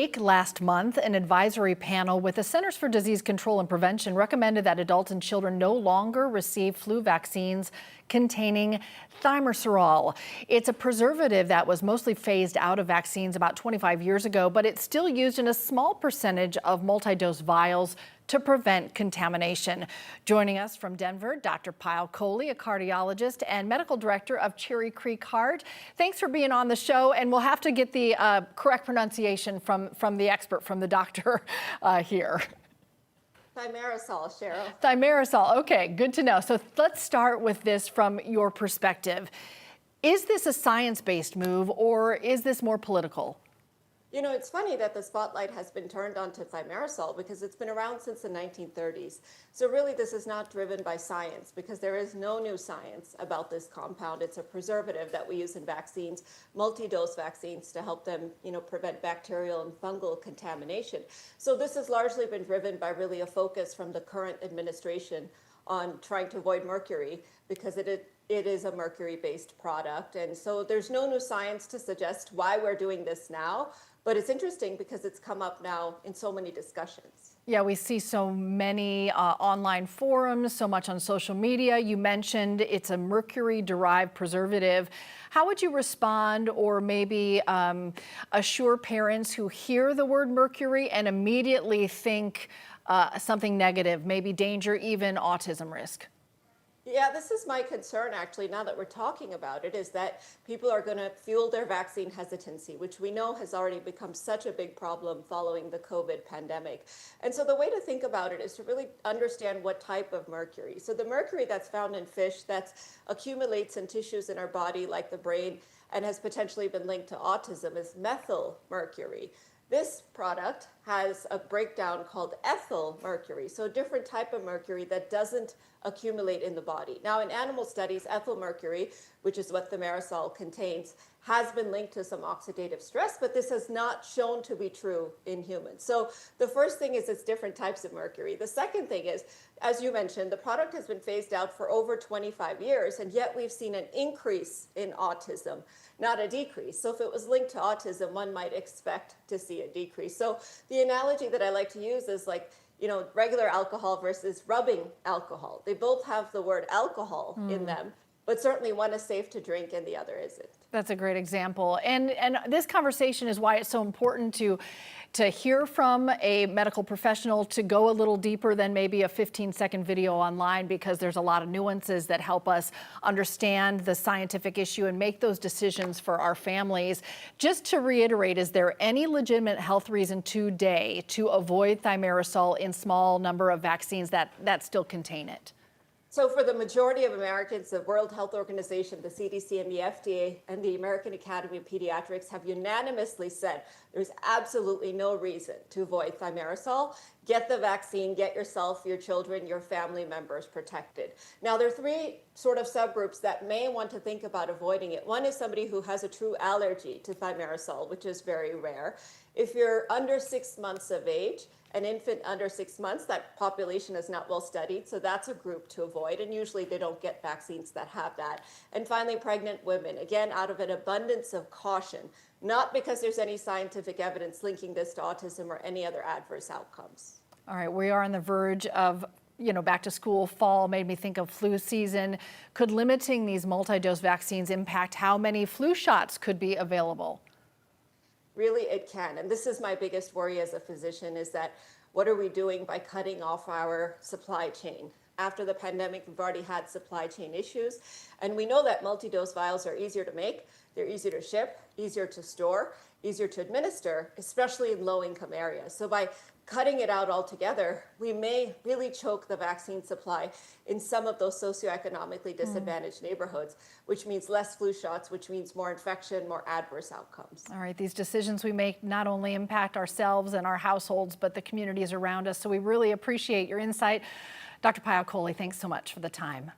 Last month, an advisory panel with the Centers for Disease Control and Prevention recommended that adults and children no longer receive flu vaccines containing thimerosal. It's a preservative that was mostly phased out of vaccines about 25 years ago, but it's still used in a small percentage of multi-dose vials to prevent contamination. Joining us from Denver, Dr. Payal Kohli, a cardiologist and medical director of Cherry Creek Heart. Thanks for being on the show, and we'll have to get the correct pronunciation from the expert, from the doctor here. Thimerosal, Cheryl. Thimerosal, okay, good to know. So let's start with this from your perspective. Is this a science-based move, or is this more political? You know, it's funny that the spotlight has been turned onto thimerosal because it's been around since the 1930s. So really this is not driven by science because there is no new science about this compound. It's a preservative that we use in vaccines, multi-dose vaccines, to help them, prevent bacterial and fungal contamination. So this has largely been driven by really a focus from the current administration on trying to avoid mercury because it is a mercury-based product. And so there's no new science to suggest why we're doing this now. But it's interesting because it's come up now in so many discussions. Yeah, we see so many online forums, so much on social media. You mentioned it's a mercury-derived preservative. How would you respond, or maybe assure parents who hear the word mercury and immediately think something negative, maybe danger, even autism risk? Yeah, this is my concern, actually, now that we're talking about it, is that people are going to fuel their vaccine hesitancy, which we know has already become such a big problem following the COVID pandemic. And so the way to think about it is to really understand what type of mercury. So the mercury that's found in fish that accumulates in tissues in our body, like the brain, and has potentially been linked to autism is methyl mercury. This product has a breakdown called ethyl mercury, so a different type of mercury that doesn't accumulate in the body. Now, in animal studies, ethyl mercury, which is what thimerosal contains, has been linked to some oxidative stress, but this has not shown to be true in humans. So the first thing is it's different types of mercury. The second thing is, as you mentioned, the product has been phased out for over 25 years, and yet we've seen an increase in autism, not a decrease. So if it was linked to autism, one might expect to see a decrease. So the analogy that I like to use is like, regular alcohol versus rubbing alcohol. They both have the word alcohol in them, but certainly one is safe to drink and the other isn't. That's a great example. And this conversation is why it's so important to hear from a medical professional, to go a little deeper than maybe a 15-second video online, because there's a lot of nuances that help us understand the scientific issue and make those decisions for our families. Just to reiterate, is there any legitimate health reason today to avoid thimerosal in small number of vaccines that still contain it? So for the majority of Americans, the World Health Organization, the CDC, and the FDA, and the American Academy of Pediatrics have unanimously said there's absolutely no reason to avoid thimerosal. Get the vaccine, get yourself, your children, your family members protected. Now, there are three sort of subgroups that may want to think about avoiding it. One is somebody who has a true allergy to thimerosal, which is very rare. If you're under 6 months of age, an infant under 6 months, that population is not well studied, so that's a group to avoid, and usually they don't get vaccines that have that. And finally, pregnant women, again, out of an abundance of caution, not because there's any scientific evidence linking this to autism or any other adverse outcomes. All right, we are on the verge of back to school. Fall made me think of flu season. Could limiting these multi-dose vaccines impact how many flu shots could be available? Really, it can. And this is my biggest worry as a physician, is that what are we doing by cutting off our supply chain? After the pandemic, we've already had supply chain issues. And we know that multi-dose vials are easier to make, they're easier to ship, easier to store, easier to administer, especially in low-income areas. So by cutting it out altogether, we may really choke the vaccine supply in some of those socioeconomically disadvantaged neighborhoods, which means less flu shots, which means more infection, more adverse outcomes. All right, these decisions we make not only impact ourselves and our households, but the communities around us. So we really appreciate your insight. Dr. Payal Kohli, thanks so much for the time.